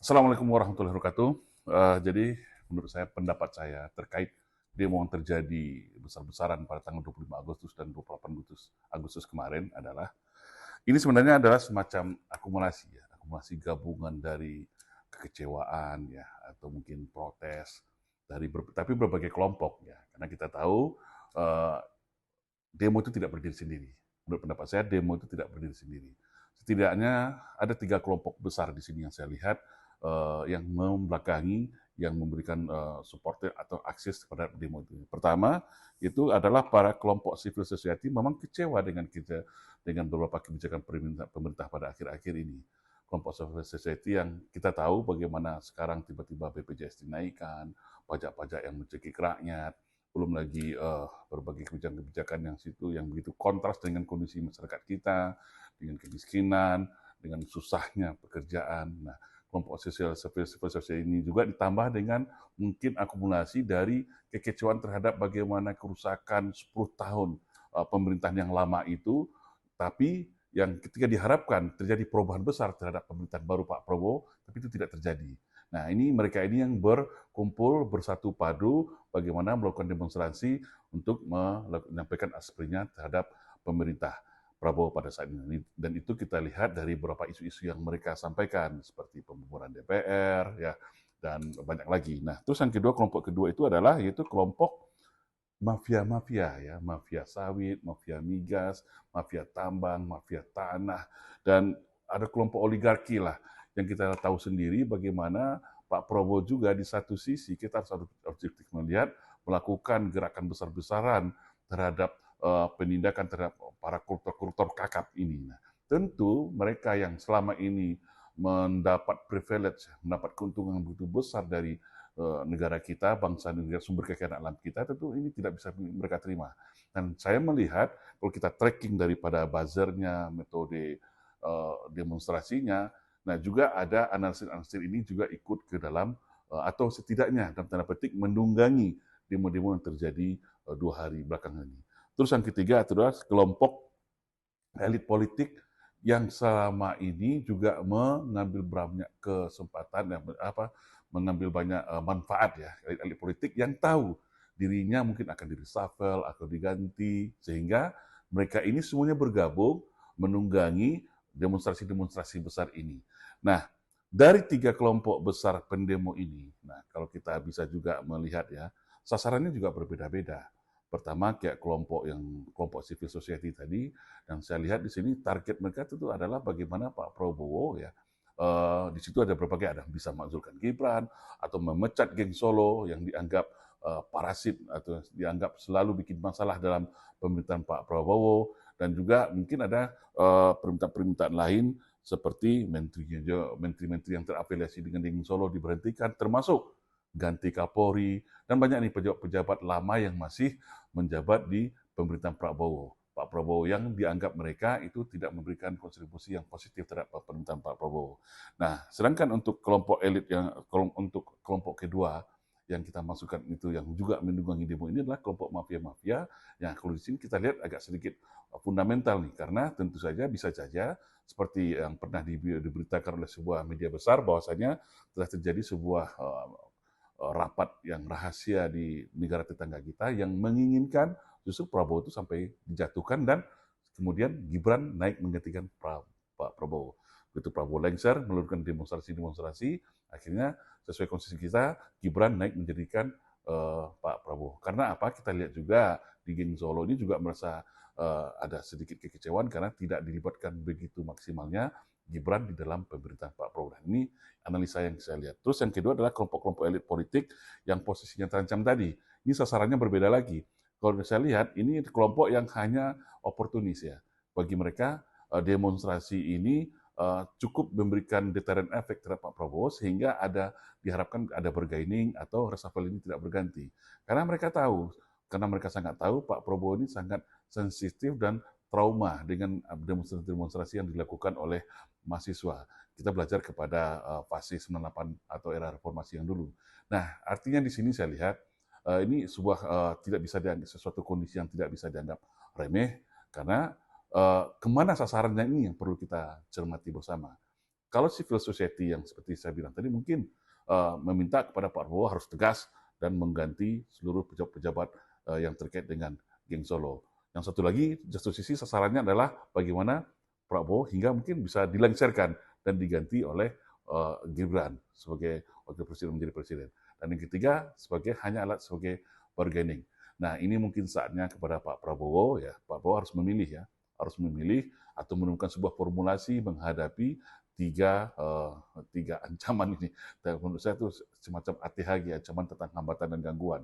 Assalamualaikum warahmatullahi wabarakatuh. Jadi menurut saya, pendapat saya terkait demo yang terjadi besar-besaran pada tanggal 25 Agustus dan 28 Agustus kemarin adalah, ini sebenarnya adalah semacam akumulasi ya, akumulasi gabungan dari kekecewaan ya, atau mungkin protes dari tapi berbagai kelompok ya. Karena kita tahu eh, demo itu tidak berdiri sendiri. Menurut pendapat saya, demo itu tidak berdiri sendiri. Setidaknya ada 3 kelompok besar di sini yang saya lihat yang membelakangi, yang memberikan support atau akses kepada demo itu. Pertama, itu adalah para kelompok civil society memang kecewa dengan beberapa kebijakan pemerintah pada akhir-akhir ini. Kelompok civil society yang kita tahu bagaimana sekarang tiba-tiba BPJS dinaikkan, pajak-pajak yang mencekik rakyat, belum lagi berbagai kebijakan-kebijakan yang begitu kontras dengan kondisi masyarakat kita, dengan kemiskinan, dengan susahnya pekerjaan. Nah, kelompok civil society ini juga ditambah dengan mungkin akumulasi dari kekecewaan terhadap bagaimana kerusakan 10 tahun pemerintahan yang lama itu, tapi yang ketika diharapkan terjadi perubahan besar terhadap pemerintahan baru Pak Prabowo, tapi itu tidak terjadi. Nah, mereka ini yang berkumpul, bersatu padu, bagaimana melakukan demonstrasi untuk menyampaikan aspirasinya terhadap pemerintah Prabowo pada saat ini. Dan itu kita lihat dari beberapa isu-isu yang mereka sampaikan, seperti pembubaran DPR, ya, dan banyak lagi. Nah, terus yang kedua, kelompok kedua itu adalah yaitu kelompok mafia-mafia ya, mafia sawit, mafia migas, mafia tambang, mafia tanah, dan ada kelompok oligarki lah yang kita tahu sendiri bagaimana Pak Prabowo juga di satu sisi kita harus objektif melihat melakukan gerakan besar-besaran terhadap penindakan terhadap para koruptor-koruptor kakap ini. Nah, tentu mereka yang selama ini mendapat privilege, mendapat keuntungan yang begitu besar dari negara kita, bangsa negara, sumber kekayaan alam kita, tentu ini tidak bisa mereka terima. Dan saya melihat kalau kita tracking daripada buzzernya, metode demonstrasinya, nah juga ada analisis-analisis ini juga ikut ke dalam atau setidaknya dalam tanda petik menunggangi demo-demo yang terjadi 2 hari belakangan ini. Terus yang ketiga adalah kelompok elit politik yang selama ini juga mengambil banyak kesempatan, mengambil banyak manfaat ya, elit politik yang tahu dirinya mungkin akan di reshuffle atau diganti, sehingga mereka ini semuanya bergabung menunggangi demonstrasi-demonstrasi besar ini. Nah, dari 3 kelompok besar pendemo ini, nah kalau kita bisa juga melihat ya, sasarannya juga berbeda-beda. Pertama, kayak kelompok civil society tadi, dan saya lihat di sini target mereka itu adalah bagaimana Pak Prabowo ya, di situ ada berbagai, ada bisa mengajukan Gibran atau memecat geng Solo yang dianggap parasit atau dianggap selalu bikin masalah dalam pemerintahan Pak Prabowo, dan juga mungkin ada permintaan-permintaan lain seperti menteri-menteri yang terafiliasi dengan geng Solo diberhentikan, termasuk ganti Kapolri, dan banyak nih pejabat-pejabat lama yang masih menjabat di pemerintahan Prabowo. Pak Prabowo yang dianggap mereka itu tidak memberikan kontribusi yang positif terhadap pemerintahan Pak Prabowo. Nah, sedangkan untuk kelompok elit untuk kelompok kedua yang kita masukkan itu yang juga mendungangi demo ini adalah kelompok mafia-mafia yang kalau di sini kita lihat agak sedikit fundamental nih, karena tentu saja bisa saja seperti yang pernah diberitakan oleh sebuah media besar bahwasanya telah terjadi sebuah rapat yang rahasia di negara tetangga kita yang menginginkan justru Prabowo itu sampai dijatuhkan dan kemudian Gibran naik menggantikan Pak Prabowo. Begitu Prabowo lengser, melakukan demonstrasi-demonstrasi, akhirnya sesuai konstitusi kita, Gibran naik menjadikan Pak Prabowo. Karena apa? Kita lihat juga di geng Solo ini juga merasa ada sedikit kekecewaan karena tidak dilibatkan begitu maksimalnya Gibran di dalam pemerintahan Pak Prabowo. Ini analisa yang saya lihat. Terus yang kedua adalah kelompok-kelompok elit politik yang posisinya terancam tadi. Ini sasarannya berbeda lagi. Kalau saya lihat, ini kelompok yang hanya oportunis ya. Bagi mereka, demonstrasi ini cukup memberikan deterrent efek terhadap Pak Prabowo, sehingga diharapkan ada bergaining atau reshuffle ini tidak berganti. Karena mereka sangat tahu Pak Prabowo ini sangat sensitif dan trauma dengan demonstrasi-demonstrasi yang dilakukan oleh mahasiswa. Kita belajar kepada fase 98 atau era reformasi yang dulu. Nah, artinya di sini saya lihat ini sebuah tidak bisa dianggap sesuatu kondisi yang tidak bisa dianggap remeh, karena kemana sasarannya ini yang perlu kita cermati bersama. Kalau civil society yang seperti saya bilang tadi mungkin meminta kepada Pak Prabowo harus tegas dan mengganti seluruh pejabat-pejabat yang terkait dengan geng Solo. Yang satu lagi, satu sisi sasarannya adalah bagaimana Prabowo hingga mungkin bisa dilengsarkan dan diganti oleh Gibran sebagai wakil presiden menjadi presiden. Dan yang ketiga hanya alat sebagai bargaining. Nah, ini mungkin saatnya kepada Pak Prabowo ya. Pak Prabowo harus memilih atau menemukan sebuah formulasi menghadapi tiga ancaman ini. Dan menurut saya itu semacam ATHG, ancaman tentang hambatan dan gangguan.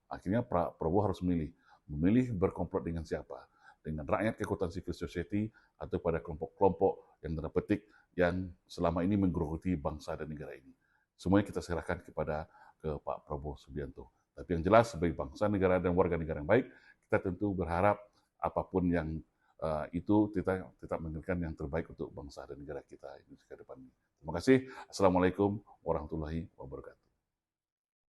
Akhirnya Pak Prabowo harus memilih berkomplot dengan siapa, dengan rakyat kekuatan civil society atau pada kelompok-kelompok yang tanda petik yang selama ini menggerogoti bangsa dan negara ini. Semuanya kita serahkan ke Pak Prabowo Subianto. Tapi yang jelas sebagai bangsa, negara, dan warga negara yang baik, kita tentu berharap apapun yang itu kita menginginkan yang terbaik untuk bangsa dan negara kita Indonesia ke depan. Terima kasih. Assalamualaikum warahmatullahi wabarakatuh.